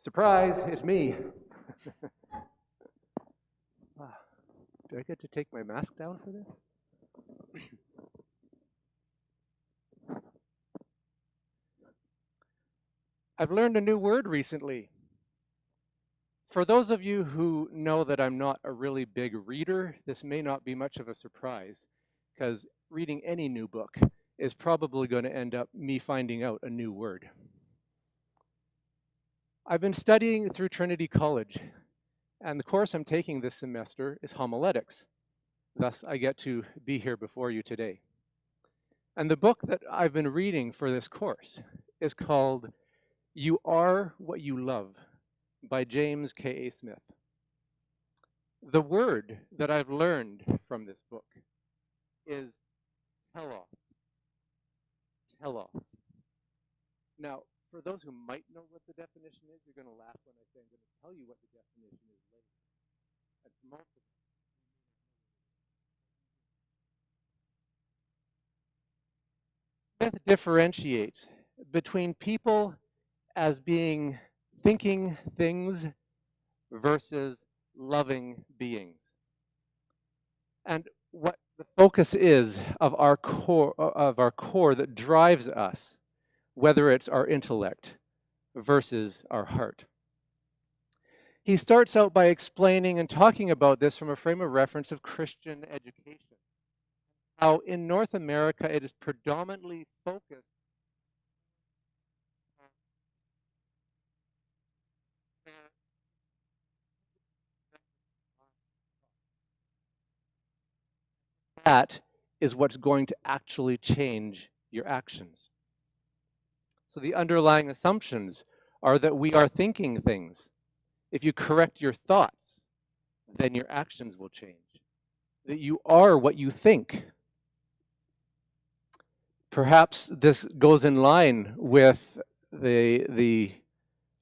Surprise, it's me. Do I get to take my mask down for this? I've learned a new word recently. For those of you who know that I'm not a really big reader, this may not be much of a surprise, because reading any new book is probably going to end up me finding out a new word. I've been studying through Trinity College, and the course I'm taking this semester is homiletics. Thus, I get to be here before you today. And the book that I've been reading for this course is called You Are What You Love by James K.A. Smith. The word that I've learned from this book is telos. Telos. Now, for those who might know what the definition is, you're going to laugh when I say I'm going to tell you what the definition is later. And for most of Smith differentiates between people as being thinking things versus loving beings. And what the focus is of our core that drives us, whether it's our intellect versus our heart. He starts out by explaining and talking about this from a frame of reference of Christian education. How in North America it is predominantly focused that is what's going to actually change your actions. So the underlying assumptions are that we are thinking things. If you correct your thoughts, then your actions will change. That you are what you think. Perhaps this goes in line with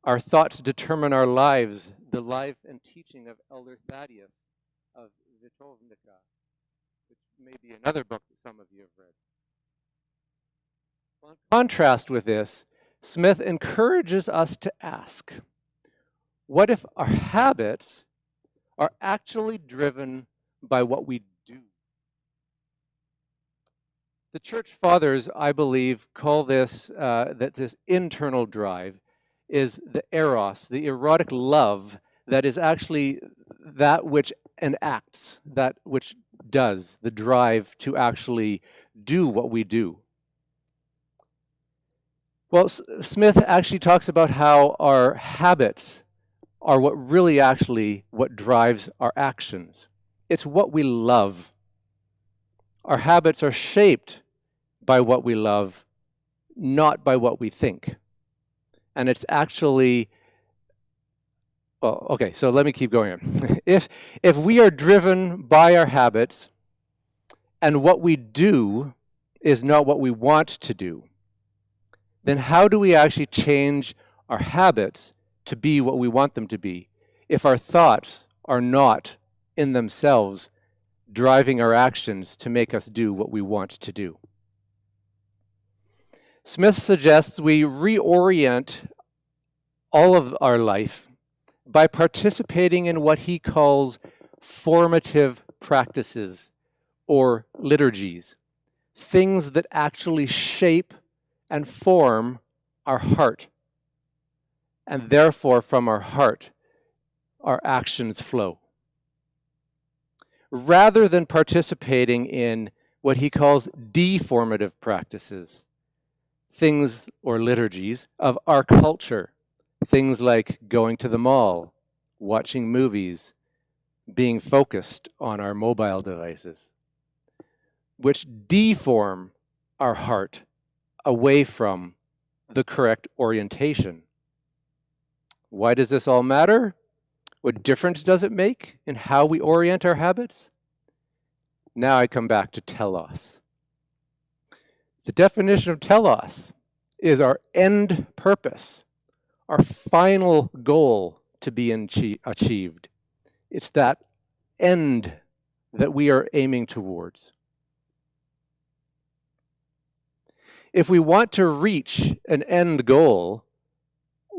our thoughts determine our lives, the life and teaching of Elder Thaddeus of Vitovnica, which may be another book that some of you have read. Well, in contrast with this, Smith encourages us to ask, what if our habits are actually driven by what we do? The church fathers, I believe, call this, that this internal drive is the eros, the erotic love that is actually that which enacts, that which does, the drive to actually do what we do. Well, Smith actually talks about how our habits are what drives our actions. It's what we love. Our habits are shaped by what we love, not by what we think. And it's actually, well, okay, so let me keep going. If we are driven by our habits and what we do is not what we want to do, then how do we actually change our habits to be what we want them to be if our thoughts are not in themselves driving our actions to make us do what we want to do? Smith suggests we reorient all of our life by participating in what he calls formative practices or liturgies, things that actually shape and form our heart. And therefore, from our heart, our actions flow. Rather than participating in what he calls deformative practices, things or liturgies of our culture, things like going to the mall, watching movies, being focused on our mobile devices, which deform our heart away from the correct orientation. Why does this all matter? What difference does it make in how we orient our habits? Now I come back to telos. The definition of telos is our end purpose, our final goal to be achieved. It's that end that we are aiming towards. If we want to reach an end goal,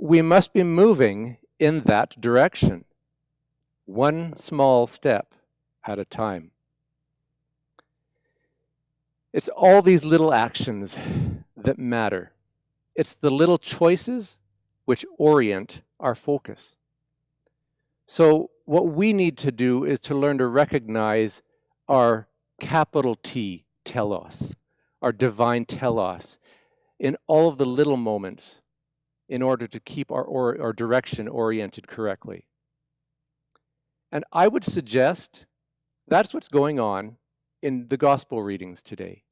we must be moving in that direction, one small step at a time. It's all these little actions that matter. It's the little choices which orient our focus. So what we need to do is to learn to recognize our capital T telos, our divine telos, in all of the little moments in order to keep our direction oriented correctly. And I would suggest that's what's going on in the gospel readings today.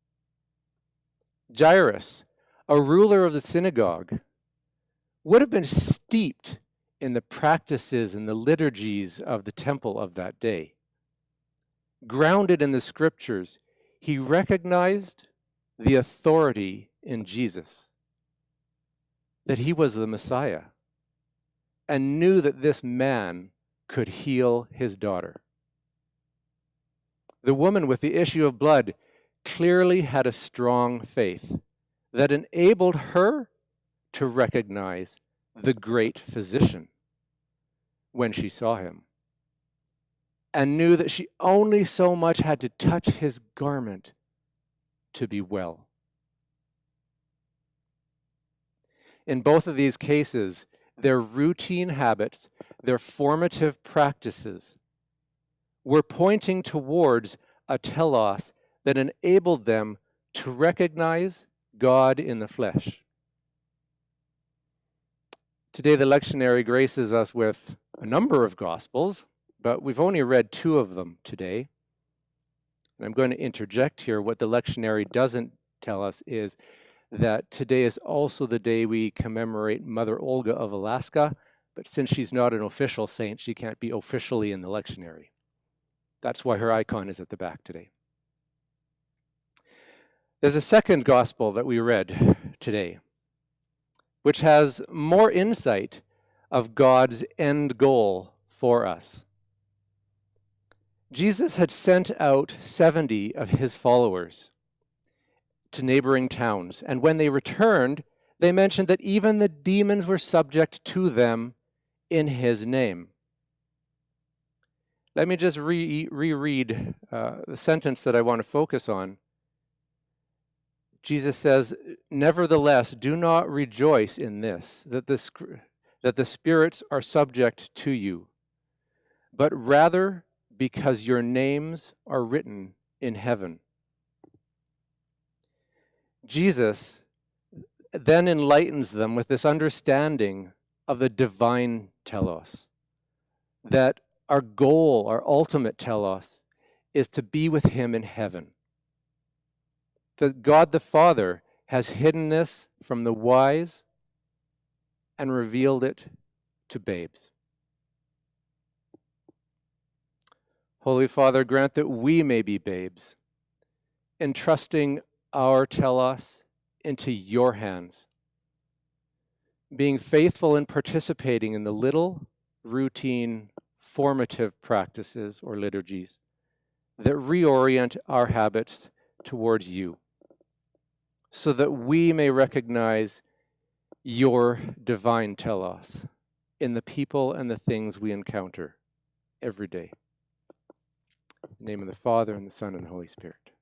Jairus, a ruler of the synagogue, would have been steeped in the practices and the liturgies of the temple of that day. Grounded in the scriptures, he recognized the authority in Jesus, that he was the Messiah, and knew that this man could heal his daughter. The woman with the issue of blood clearly had a strong faith that enabled her to recognize the great physician when she saw him, and knew that she only so much had to touch his garment to be well. In both of these cases, their routine habits, their formative practices, were pointing towards a telos that enabled them to recognize God in the flesh. Today, the lectionary graces us with a number of gospels, but we've only read 2 of them today. And I'm going to interject here. What the lectionary doesn't tell us is that today is also the day we commemorate Mother Olga of Alaska, but since she's not an official saint, she can't be officially in the lectionary. That's why her icon is at the back today. There's a second gospel that we read today, which has more insight of God's end goal for us. Jesus had sent out 70 of his followers to neighboring towns, and when they returned, they mentioned that even the demons were subject to them in his name. Let me just reread the sentence that I want to focus on. Jesus says, "Nevertheless, do not rejoice in this, that the spirits are subject to you, but rather because your names are written in heaven." Jesus then enlightens them with this understanding of the divine telos, that our goal, our ultimate telos, is to be with him in heaven. That God the Father has hidden this from the wise and revealed it to babes. Holy Father, grant that we may be babes, entrusting our telos into your hands, being faithful in participating in the little, routine, formative practices or liturgies that reorient our habits towards you, so that we may recognize your divine telos in the people and the things we encounter every day. In the name of the Father, and the Son, and the Holy Spirit.